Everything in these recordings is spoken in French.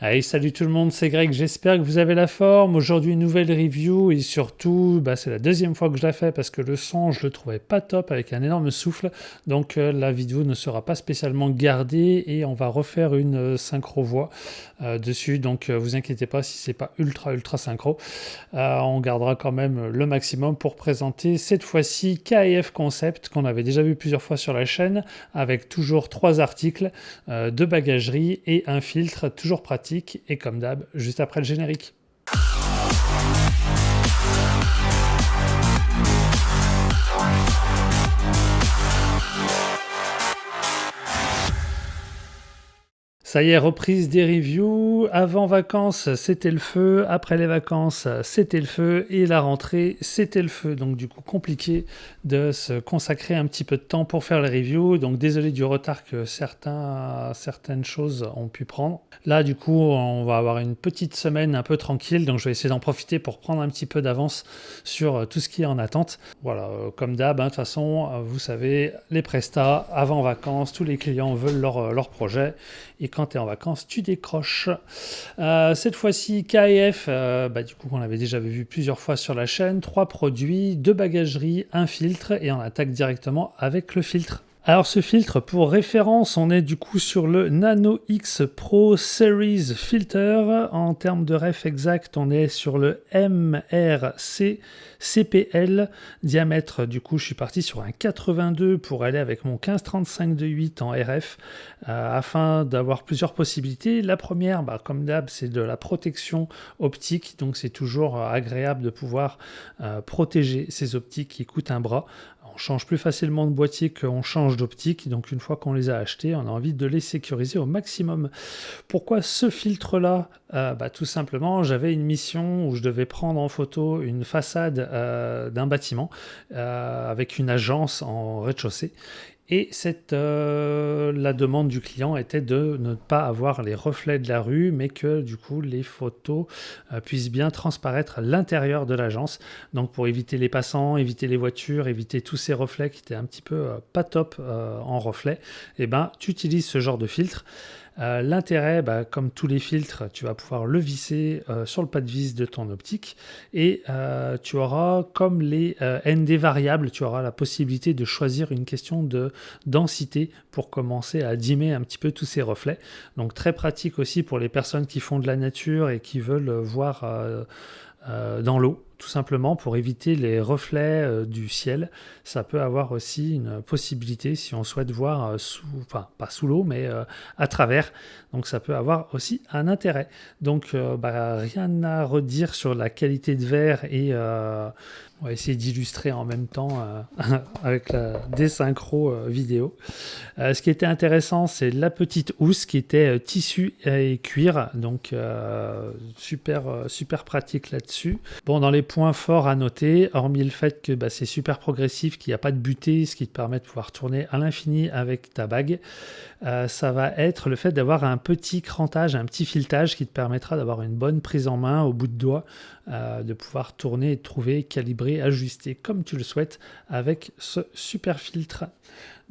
Allez, salut tout le monde, c'est Greg, j'espère que vous avez la forme. Aujourd'hui, une nouvelle review et surtout, c'est la deuxième fois que je la fais parce que le son, je le trouvais pas top avec un énorme souffle. Donc la vidéo ne sera pas spécialement gardée et on va refaire une synchro voix dessus. Donc vous inquiétez pas si c'est pas ultra synchro. On gardera quand même le maximum pour présenter cette fois-ci KF Concept qu'on avait déjà vu plusieurs fois sur la chaîne avec toujours 3 articles, 2 bagageries et un filtre toujours pratique et comme d'hab juste après le générique. Ça y est, reprise des reviews. Avant vacances, c'était le feu. Après les vacances, c'était le feu. Et la rentrée, c'était le feu. Donc du coup, compliqué de se consacrer un petit peu de temps pour faire les reviews. Donc désolé du retard que certaines choses ont pu prendre. Là, du coup, on va avoir une petite semaine un peu tranquille. Donc je vais essayer d'en profiter pour prendre un petit peu d'avance sur tout ce qui est en attente. Voilà, comme d'hab, de toute façon, vous savez, les prestats, avant vacances, tous les clients veulent leur projet. Et quand tu es en vacances, tu décroches. Cette fois-ci, KF, du coup, on l'avait déjà vu plusieurs fois sur la chaîne. 3 produits, 2 bagageries, un filtre et on attaque directement avec le filtre. Alors ce filtre, pour référence, on est du coup sur le Nano X Pro Series Filter. En termes de ref exact, on est sur le MRC CPL. Diamètre, du coup, je suis parti sur un 82 pour aller avec mon 15-35-2.8 en RF afin d'avoir plusieurs possibilités. La première, comme d'hab, c'est de la protection optique. Donc c'est toujours agréable de pouvoir protéger ces optiques qui coûtent un bras. On change plus facilement de boîtier qu'on change d'optique, donc une fois qu'on les a achetés, on a envie de les sécuriser au maximum. Pourquoi ce filtre-là ? Tout simplement, j'avais une mission où je devais prendre en photo une façade d'un bâtiment avec une agence en rez-de-chaussée. Et la demande du client était de ne pas avoir les reflets de la rue, mais que du coup les photos puissent bien transparaître à l'intérieur de l'agence. Donc pour éviter les passants, éviter les voitures, éviter tous ces reflets qui étaient un petit peu pas top en reflet, tu utilises ce genre de filtre. L'intérêt, comme tous les filtres, tu vas pouvoir le visser sur le pas de vis de ton optique et tu auras, comme les ND variables, tu auras la possibilité de choisir une question de densité pour commencer à dimmer un petit peu tous ces reflets. Donc très pratique aussi pour les personnes qui font de la nature et qui veulent voir dans l'eau, tout simplement pour éviter les reflets du ciel. Ça peut avoir aussi une possibilité si on souhaite voir pas sous l'eau, mais à travers. Donc ça peut avoir aussi un intérêt. Donc rien à redire sur la qualité de verre et on va essayer d'illustrer en même temps avec des synchros vidéo. Ce qui était intéressant, c'est la petite housse qui était tissu et cuir, donc super pratique là-dessus. Bon, dans les points forts à noter, hormis le fait que c'est super progressif, qu'il n'y a pas de butée, ce qui te permet de pouvoir tourner à l'infini avec ta bague, ça va être le fait d'avoir un petit crantage, un petit filetage qui te permettra d'avoir une bonne prise en main au bout de doigt, de pouvoir tourner, trouver, calibrer, ajuster comme tu le souhaites avec ce super filtre.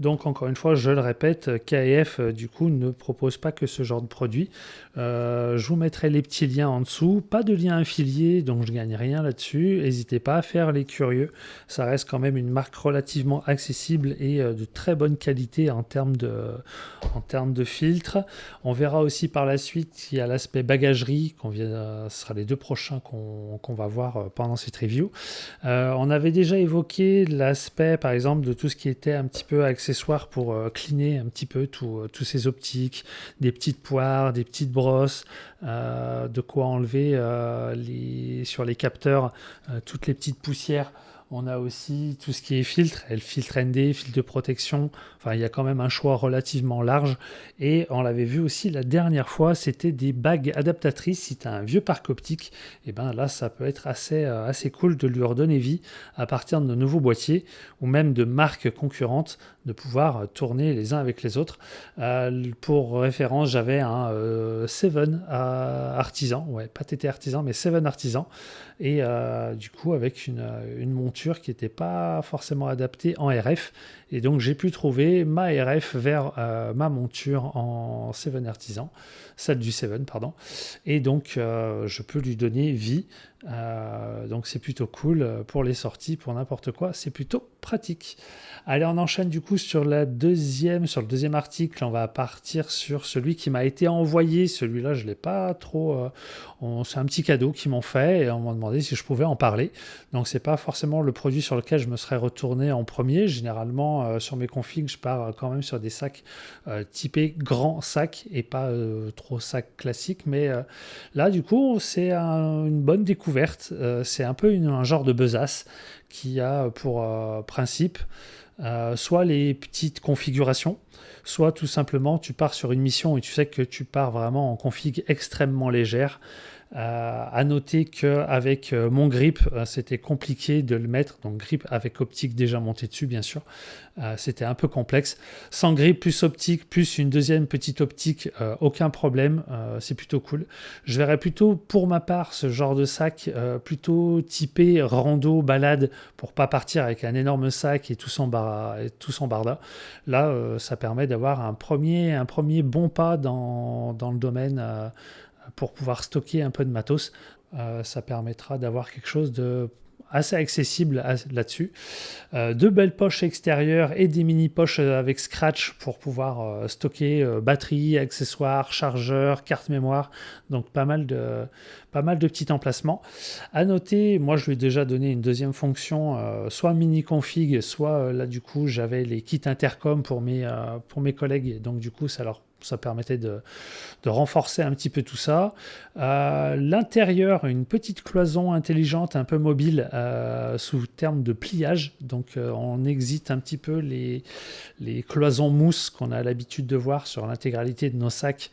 Donc encore une fois, je le répète, KF du coup ne propose pas que ce genre de produit. Je vous mettrai les petits liens en dessous, pas de lien affilié, donc je gagne rien là-dessus. N'hésitez pas à faire les curieux. Ça reste quand même une marque relativement accessible et de très bonne qualité en termes de filtre. On verra aussi par la suite qu'il y a l'aspect bagagerie, ce sera les 2 prochains qu'on va voir pendant cette review. On avait déjà évoqué l'aspect par exemple de tout ce qui était un petit peu accessoire pour cleaner un petit peu tous ces optiques, des petites poires, des petites brosses, de quoi enlever sur les capteurs toutes les petites poussières. On a aussi tout ce qui est filtre, le filtre ND, filtre de protection. Enfin, il y a quand même un choix relativement large. Et on l'avait vu aussi la dernière fois, c'était des bagues adaptatrices. Si tu as un vieux parc optique, là, ça peut être assez cool de lui redonner vie à partir de nouveaux boîtiers ou même de marques concurrentes, de pouvoir tourner les uns avec les autres. Pour référence, j'avais un Seven artisan, pas TT artisan, mais Seven artisan. Et du coup, avec une monture monture qui n'était pas forcément adaptée en RF. Et donc j'ai pu trouver ma RF vers ma monture en 7 Artisan, celle du 7, pardon. Et donc je peux lui donner vie. Donc c'est plutôt cool pour les sorties, pour n'importe quoi, c'est plutôt pratique. Allez, on enchaîne du coup sur le deuxième article. On va partir sur celui qui m'a été envoyé. Celui-là, je l'ai pas trop. C'est un petit cadeau qu'ils m'ont fait et on m'a demandé si je pouvais en parler. Donc c'est pas forcément le produit sur lequel je me serais retourné en premier. Généralement sur mes configs, je pars quand même sur des sacs typés grand sac et pas trop sac classique. Mais là, du coup, c'est une bonne découverte. C'est un peu un genre de besace qui a pour principe soit les petites configurations, soit tout simplement tu pars sur une mission et tu sais que tu pars vraiment en config extrêmement légère. À noter qu'avec mon grip, c'était compliqué de le mettre, donc grip avec optique déjà montée dessus bien sûr, c'était un peu complexe. Sans grip plus optique, plus une deuxième petite optique, aucun problème, c'est plutôt cool. Je verrais plutôt pour ma part ce genre de sac plutôt typé rando, balade, pour pas partir avec un énorme sac et tout son barda. Là, ça permet d'avoir un premier bon pas dans le domaine pour pouvoir stocker un peu de matos. Ça permettra d'avoir quelque chose de assez accessible là-dessus. Deux belles poches extérieures et des mini poches avec scratch pour pouvoir stocker batterie, accessoires, chargeur, carte mémoire. Donc pas mal de petits emplacements. À noter, moi je lui ai déjà donné une deuxième fonction, soit mini config, soit là du coup j'avais les kits intercom pour mes collègues. Donc du coup ça permettait de renforcer un petit peu tout ça. L'intérieur, une petite cloison intelligente, un peu mobile, sous terme de pliage. Donc on exite un petit peu les cloisons mousse qu'on a l'habitude de voir sur l'intégralité de nos sacs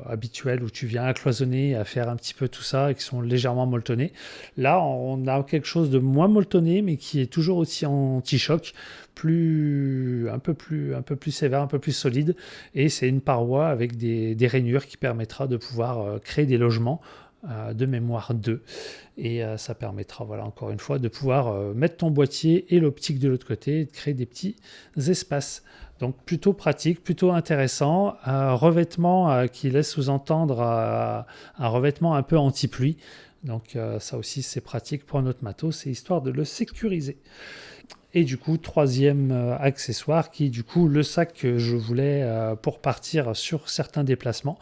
habituels où tu viens à cloisonner, à faire un petit peu tout ça et qui sont légèrement molletonnés. Là, on a quelque chose de moins molletonné mais qui est toujours aussi anti-choc, un peu plus sévère, un peu plus solide, et c'est une paroi avec des rainures qui permettra de pouvoir créer des logements de mémoire 2 et ça permettra, voilà, encore une fois, de pouvoir mettre ton boîtier et l'optique de l'autre côté et de créer des petits espaces. Donc plutôt pratique, plutôt intéressant, un revêtement qui laisse sous-entendre un revêtement un peu anti-pluie, donc ça aussi c'est pratique pour notre matos, c'est histoire de le sécuriser. Et du coup, troisième accessoire qui est du coup le sac que je voulais pour partir sur certains déplacements.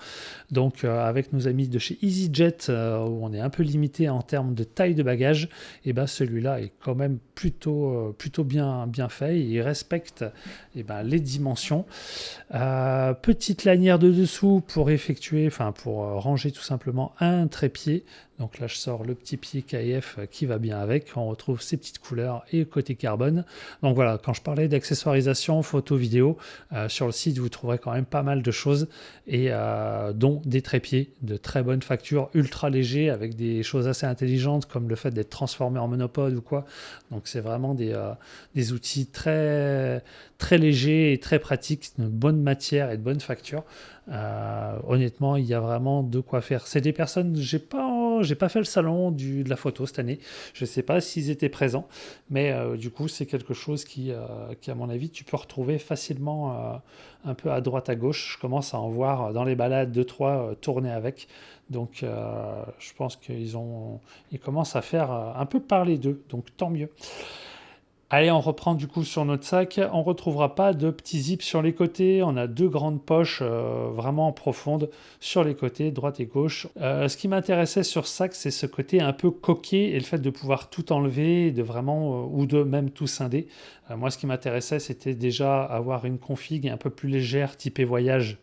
Donc avec nos amis de chez EasyJet, où on est un peu limité en termes de taille de bagage, et ben celui-là est quand même plutôt bien fait. Il respecte les dimensions. Petite lanière de dessous pour pour ranger tout simplement un trépied. Donc là, je sors le petit pied KF qui va bien avec. On retrouve ces petites couleurs et côté carbone. Donc voilà, quand je parlais d'accessoirisation, photo, vidéo, sur le site, vous trouverez quand même pas mal de choses, et dont des trépieds de très bonne facture, ultra légers, avec des choses assez intelligentes, comme le fait d'être transformé en monopode ou quoi. Donc c'est vraiment des outils très, très légers et très pratiques, de bonne matière et de bonne facture. Honnêtement, il y a vraiment de quoi faire. C'est des personnes, j'ai pas fait le salon de la photo cette année, je sais pas s'ils étaient présents, mais du coup c'est quelque chose qui à mon avis tu peux retrouver facilement un peu à droite à gauche. Je commence à en voir dans les balades 2-3 tourner avec, donc je pense qu'ils commencent à faire un peu parler d'eux, donc tant mieux. Allez, on reprend du coup sur notre sac. On ne retrouvera pas de petits zips sur les côtés. On a deux grandes poches vraiment profondes sur les côtés, droite et gauche. Ce qui m'intéressait sur ce sac, c'est ce côté un peu coquet et le fait de pouvoir tout enlever, de vraiment, ou de même tout scinder. Moi, ce qui m'intéressait, c'était déjà avoir une config un peu plus légère, typée voyage,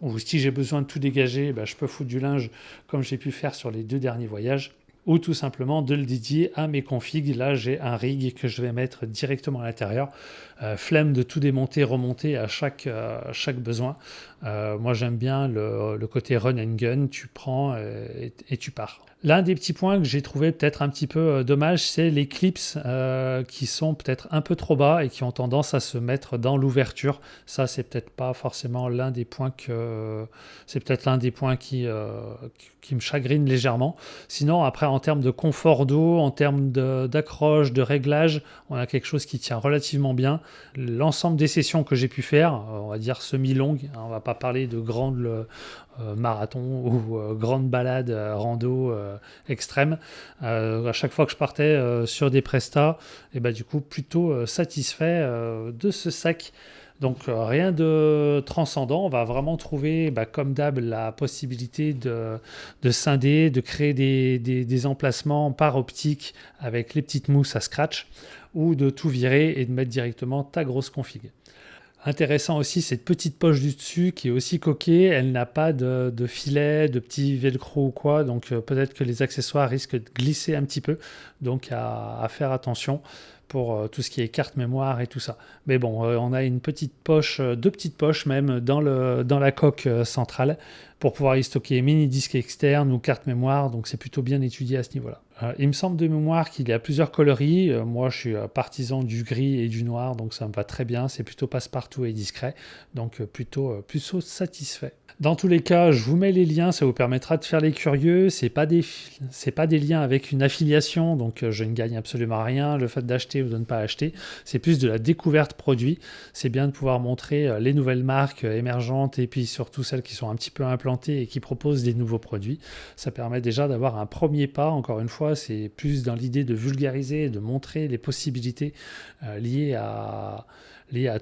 ou si j'ai besoin de tout dégager, je peux foutre du linge comme j'ai pu faire sur les 2 derniers voyages, ou tout simplement de le dédier à mes configs. Là, j'ai un rig que je vais mettre directement à l'intérieur. Flemme de tout démonter, remonter à chaque besoin. Moi, j'aime bien le côté run and gun. Tu prends et tu pars. L'un des petits points que j'ai trouvé peut-être un petit peu dommage, c'est les clips qui sont peut-être un peu trop bas et qui ont tendance à se mettre dans l'ouverture. Ça, c'est peut-être pas forcément l'un des points qui me chagrine légèrement. Sinon, après, en termes de confort d'eau, en termes d'accroche, de réglage, on a quelque chose qui tient relativement bien. L'ensemble des sessions que j'ai pu faire, on va dire semi-longues, hein, on va pas parler de grandes marathons ou grandes balades rando extrêmes. À chaque fois que je partais sur des prestats, et bah, du coup plutôt satisfait de ce sac. Donc rien de transcendant, on va vraiment trouver, bah, comme d'hab, la possibilité de scinder, de créer des emplacements par optique avec les petites mousses à scratch, ou de tout virer et de mettre directement ta grosse config. Intéressant aussi cette petite poche du dessus qui est aussi coquée, elle n'a pas de filet, de petit velcro ou quoi, donc peut-être que les accessoires risquent de glisser un petit peu, donc à faire attention pour tout ce qui est carte mémoire et tout ça. Mais bon, on a une petite poche, deux petites poches même dans la coque centrale pour pouvoir y stocker mini disque externe ou carte mémoire, donc c'est plutôt bien étudié à ce niveau-là. Il me semble de mémoire qu'il y a plusieurs coloris. Moi, je suis partisan du gris et du noir, donc ça me va très bien. C'est plutôt passe-partout et discret, donc plutôt satisfait. Dans tous les cas, je vous mets les liens, ça vous permettra de faire les curieux. C'est pas des liens avec une affiliation, donc je ne gagne absolument rien. Le fait d'acheter ou de ne pas acheter, c'est plus de la découverte produit. C'est bien de pouvoir montrer les nouvelles marques émergentes et puis surtout celles qui sont un petit peu implantées et qui proposent des nouveaux produits. Ça permet déjà d'avoir un premier pas. Encore une fois, c'est plus dans l'idée de vulgariser et de montrer les possibilités liées à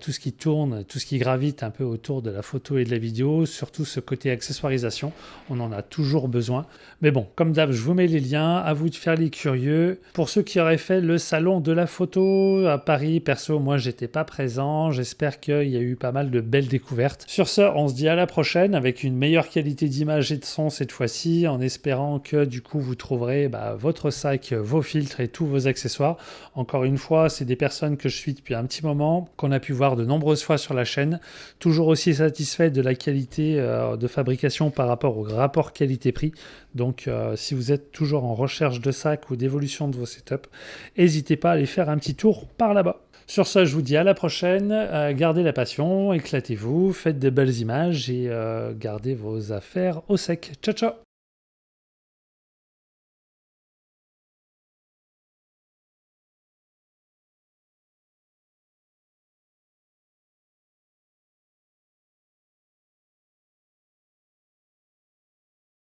tout ce qui tourne, tout ce qui gravite un peu autour de la photo et de la vidéo, surtout ce côté accessoirisation, on en a toujours besoin. Mais bon, comme d'hab, je vous mets les liens, à vous de faire les curieux. Pour ceux qui auraient fait le salon de la photo à Paris, perso, moi j'étais pas présent, j'espère qu'il y a eu pas mal de belles découvertes. Sur ce, on se dit à la prochaine avec une meilleure qualité d'image et de son cette fois-ci, en espérant que du coup vous trouverez votre sac, vos filtres et tous vos accessoires. Encore une fois, c'est des personnes que je suis depuis un petit moment, qu'on a pu voir de nombreuses fois sur la chaîne, toujours aussi satisfait de la qualité de fabrication par rapport au rapport qualité-prix. Donc si vous êtes toujours en recherche de sacs ou d'évolution de vos setups, n'hésitez pas à aller faire un petit tour par là-bas. Sur ce, je vous dis à la prochaine, gardez la passion, éclatez-vous, faites de belles images et gardez vos affaires au sec. Ciao ciao.